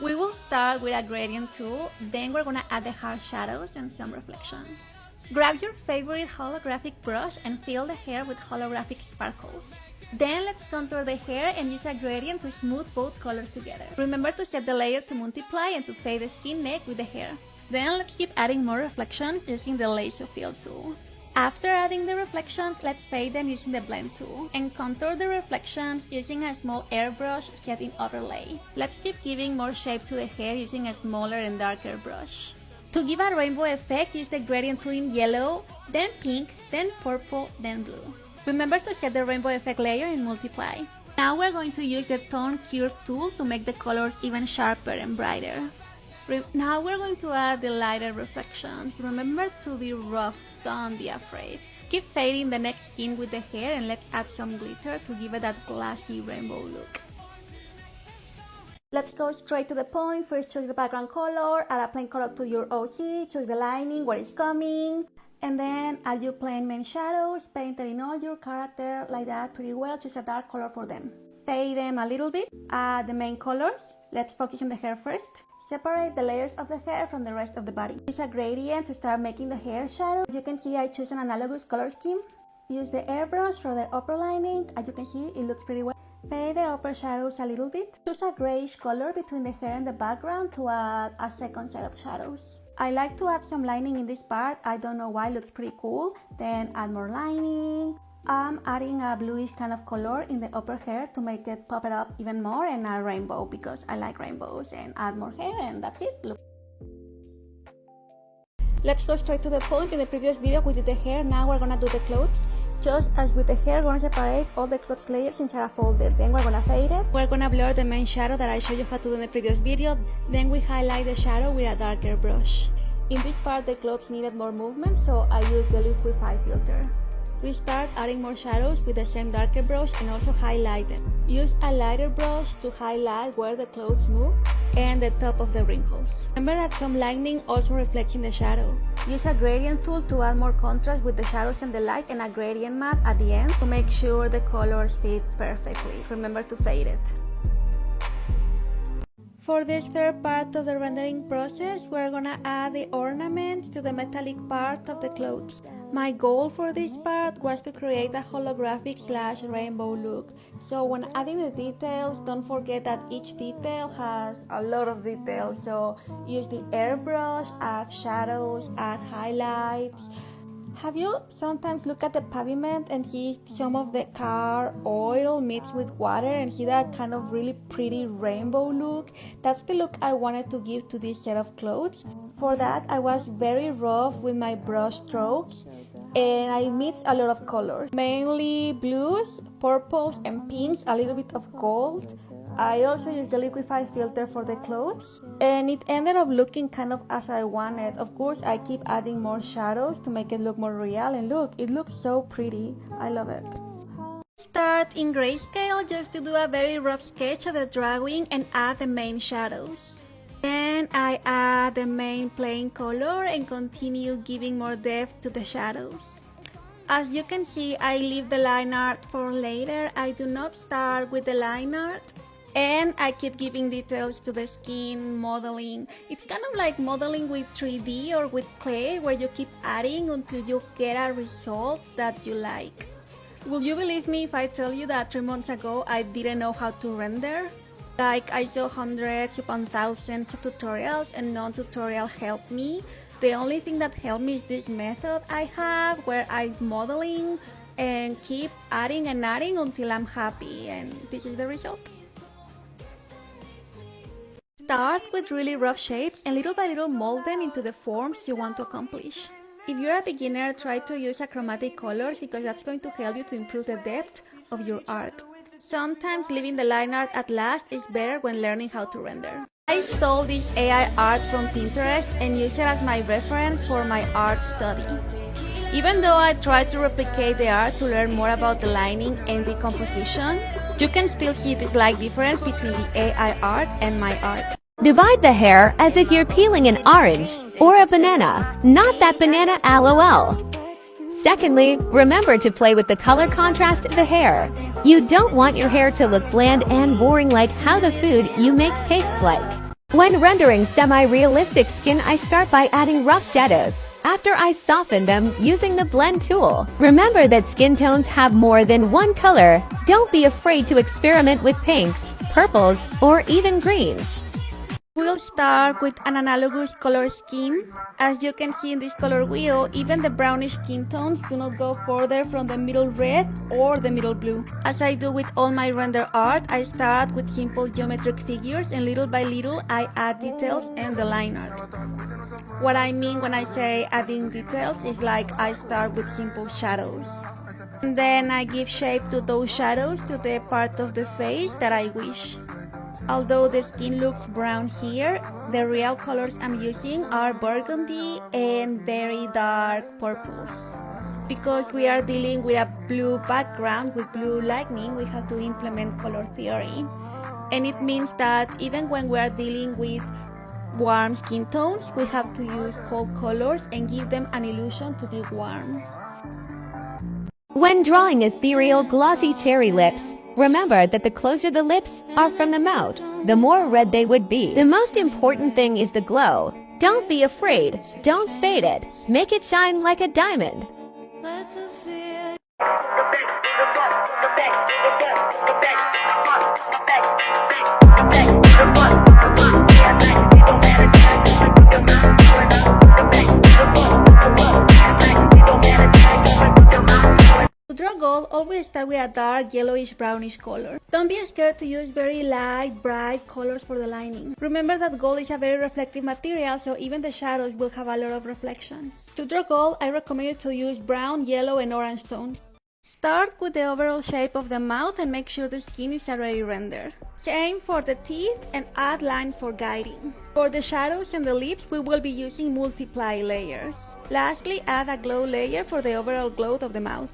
We will start with a gradient tool, then we're gonna add the hard shadows and some reflections. Grab your favorite holographic brush and fill the hair with holographic sparkles. Then let's contour the hair and use a gradient to smooth both colors together. Remember to set the layer to multiply and to fade the skin neck with the hair. Then let's keep adding more reflections using the lasso fill tool. After adding the reflections, let's fade them using the blend tool and contour the reflections using a small airbrush set in overlay. Let's keep giving more shape to the hair using a smaller and darker brush. To give a rainbow effect, use the gradient tool in yellow, then pink, then purple, then blue. Remember to set the rainbow effect layer and multiply. Now we're going to use the tone curve tool to make the colors even sharper and brighter. Now we're going to add the lighter reflections. Remember to be rough, don't be afraid. Keep fading the next skin with the hair and let's add some glitter to give it that glassy rainbow look. Let's go straight to the point. First choose the background color, add a plain color to your OC, choose the lining, where it's coming, and then add your plain main shadows, paint it in all your character like that pretty well, choose a dark color for them. Fade them a little bit, add the main colors. Let's focus on the hair first. Separate the layers of the hair from the rest of the body. Use a gradient to start making the hair shadow. You can see I choose an analogous color scheme. Use the airbrush for the upper lining. As you can see, it looks pretty well. Fade the upper shadows a little bit. Choose a grayish color between the hair and the background to add a second set of shadows. I like to add some lining in this part. I don't know why, it looks pretty cool. Then add more lining. I'm adding a bluish kind of color in the upper hair to make it pop it up even more, and a rainbow because I like rainbows, and add more hair, and that's it. Look. Let's go straight to the point. In the previous video we did the hair, now we're gonna do the clothes. Just as with the hair, we're gonna separate all the clothes layers inside a folded. Then we're gonna fade it. We're gonna blur the main shadow that I showed you how to do in the previous video. Then we highlight the shadow with a darker brush. In this part the clothes needed more movement, so I used the liquify filter. We start adding more shadows with the same darker brush and also highlight them. Use a lighter brush to highlight where the clothes move and the top of the wrinkles. Remember that some lining also reflects in the shadow. Use a gradient tool to add more contrast with the shadows and the light, and a gradient mat at the end to make sure the colors fit perfectly. Remember to fade it. For this third part of the rendering process, we're gonna add the ornaments to the metallic part of the clothes. My goal for this part was to create a holographic / rainbow look. So when adding the details, don't forget that each detail has a lot of details. So use the airbrush, add shadows, add highlights. Have you sometimes look at the pavement and see some of the car oil mixed with water and see that kind of really pretty rainbow look? That's the look I wanted to give to this set of clothes. For that, I was very rough with my brush strokes and I mixed a lot of colors, mainly blues, purples and pinks, a little bit of gold. I also used the liquify filter for the clothes and it ended up looking kind of as I wanted. Of course, I keep adding more shadows to make it look more real, and look, it looks so pretty. I love it. Start in grayscale just to do a very rough sketch of the drawing and add the main shadows. Then I add the main plain color and continue giving more depth to the shadows. As you can see, I leave the line art for later. I do not start with the line art. And I keep giving details to the skin, modeling. It's kind of like modeling with 3D or with clay, where you keep adding until you get a result that you like. Will you believe me if I tell you that 3 months ago I didn't know how to render? Like, I saw hundreds upon thousands of tutorials and non-tutorial helped me. The only thing that helped me is this method I have where I'm modeling and keep adding and adding until I'm happy, and this is the result. Start with really rough shapes and little by little mold them into the forms you want to accomplish. If you're a beginner, try to use achromatic colors because that's going to help you to improve the depth of your art. Sometimes leaving the line art at last is better when learning how to render. I stole this AI art from Pinterest and used it as my reference for my art study. Even though I tried to replicate the art to learn more about the lining and the composition, you can still see the slight difference between the AI art and my art. Divide the hair as if you're peeling an orange or a banana, not that banana LOL. Secondly, remember to play with the color contrast of the hair. You don't want your hair to look bland and boring like how the food you make tastes like. When rendering semi-realistic skin, I start by adding rough shadows. After I soften them using the blend tool. Remember that skin tones have more than one color. Don't be afraid to experiment with pinks, purples, or even greens. We'll start with an analogous color scheme. As you can see in this color wheel, even the brownish skin tones do not go further from the middle red or the middle blue. As I do with all my render art, I start with simple geometric figures and little by little I add details and the line art. What I mean when I say adding details is like I start with simple shadows. And then I give shape to those shadows to the part of the face that I wish. Although the skin looks brown here, the real colors I'm using are burgundy and very dark purples. Because we are dealing with a blue background with blue lightning, we have to implement color theory. And it means that even when we are dealing with warm skin tones, we have to use cold colors and give them an illusion to be warm. When drawing ethereal glossy cherry lips, remember that the closer the lips are from the mouth, the more red they would be. The most important thing is the glow. Don't be afraid. Don't fade it. Make it shine like a diamond. To draw gold, always start with a dark yellowish brownish color. Don't be scared to use very light, bright colors for the lining. Remember that gold is a very reflective material, so even the shadows will have a lot of reflections. To draw gold, I recommend you to use brown, yellow and orange tones. Start with the overall shape of the mouth and make sure the skin is already rendered. Same for the teeth and add lines for guiding. For the shadows and the lips, we will be using multiply layers. Lastly, add a glow layer for the overall glow of the mouth.